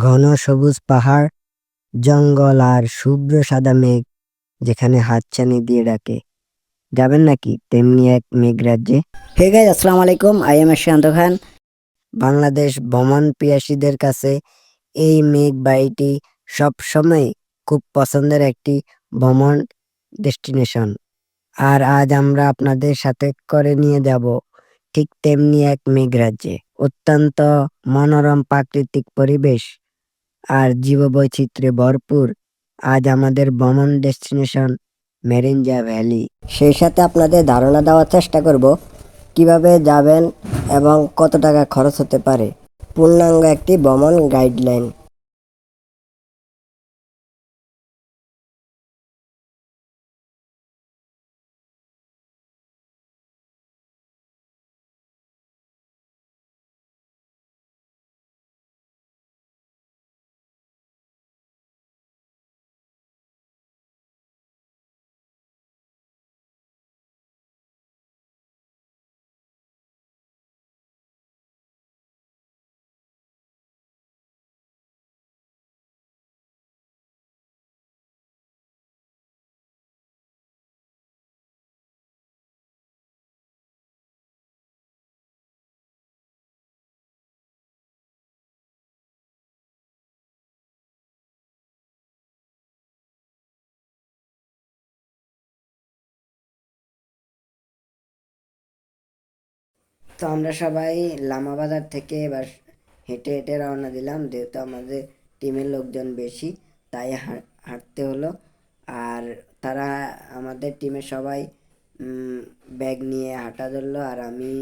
ঘন সবুজ পাহাড়, জঙ্গল আর শুভ্র সাদা মেঘ যেখানে হাতছানি দিয়ে ডাকে। যাবেন নাকি তেমনি এক মেঘরাজ্যে? হে গাইস, আসসালামু আলাইকুম। আই এম শান্ত খান। বাংলাদেশ ভ্রমণ পিয়াসীদের কাছে এই মেঘ বাড়িটি সবসময় খুব পছন্দের একটি ভ্রমণ ডেস্টিনেশন। আর আজ আমরা আপনাদের সাথে করে নিয়ে যাব ঠিক তেমনি এক মেঘরাজ্যে। অত্যন্ত মনোরম প্রাকৃতিক পরিবেশ আর জীববৈচিত্র্যে ভরপুর আজ আমাদের ভ্রমণ ডেস্টিনেশন মেরিঞ্জা ভ্যালি। সেই সাথে আপনাদের ধারণা দেওয়ার চেষ্টা করব কিভাবে যাবেন এবং কত টাকা খরচ হতে পারে। পূর্ণাঙ্গ একটি ভ্রমণ গাইডলাইন। তো আমরা সবাই লামা বাজার থেকে এবার হেঁটে হেঁটে রওনা দিলাম, যেহেতু আমাদের টিমের লোকজন বেশি তাই হাঁটতে হলো। আর তারা আমাদের টিমের সবাই ব্যাগ নিয়ে হাঁটা ধরলো, আর আমি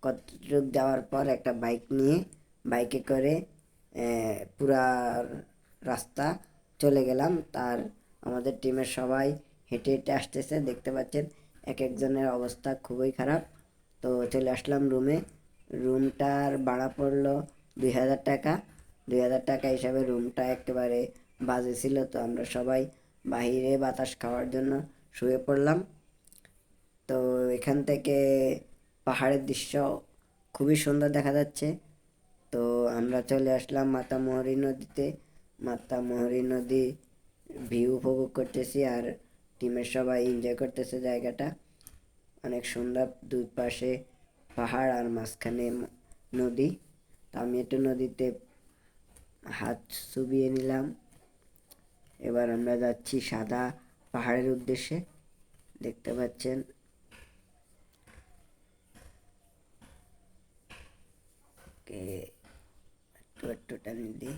কতটুক যাওয়ার পর একটা বাইক নিয়ে বাইকে করে পুরা রাস্তা চলে গেলাম। তার আমাদের টিমের সবাই হেঁটে হেঁটে আসতেছে, দেখতে পাচ্ছেন এক একজনের অবস্থা খুবই খারাপ। তো চলে আসলাম রুমে। রুমটার ভাড়া পড়লো 2000 টাকা। 2000 টাকা হিসাবে রুমটা একেবারে বাজে ছিল। তো আমরা সবাই বাহিরে বাতাস খাওয়ার জন্য শুয়ে পড়লাম। তো এখান থেকে পাহাড়ের দৃশ্য খুবই সুন্দর দেখা যাচ্ছে। তো আমরা চলে আসলাম মাতামুহুরী নদীতে। মাতামুহুরী নদী ভিউ উপভোগ করতেছি, আর টিমের সবাই এনজয় করতেছে জায়গাটা। অনেক সুন্দর, দুই পাশে পাহাড় আর মাঝখানে নদী। তো আমি একটু নদীতে হাত চুবিয়ে নিলাম। এবার আমরা যাচ্ছি সাদা পাহাড়ের উদ্দেশ্যে, দেখতে পাচ্ছেন। একটু একটু টানি দিই।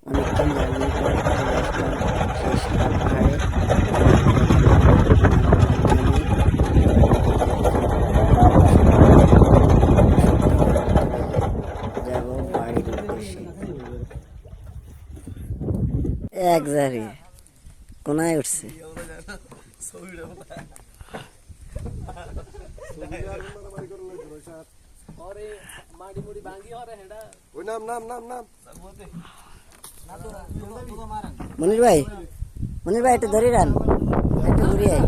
অনেকক্ষণ জার্নি করে চলে আসলাম সেই সাদা পাহাড়ে। যাব বাড়ির উদ্দেশ্যে। এক জারি কোনায় উঠছে। মনির ভাই, মনির ভাই একটু ধরে রান, একটু ঘুরিয়ে।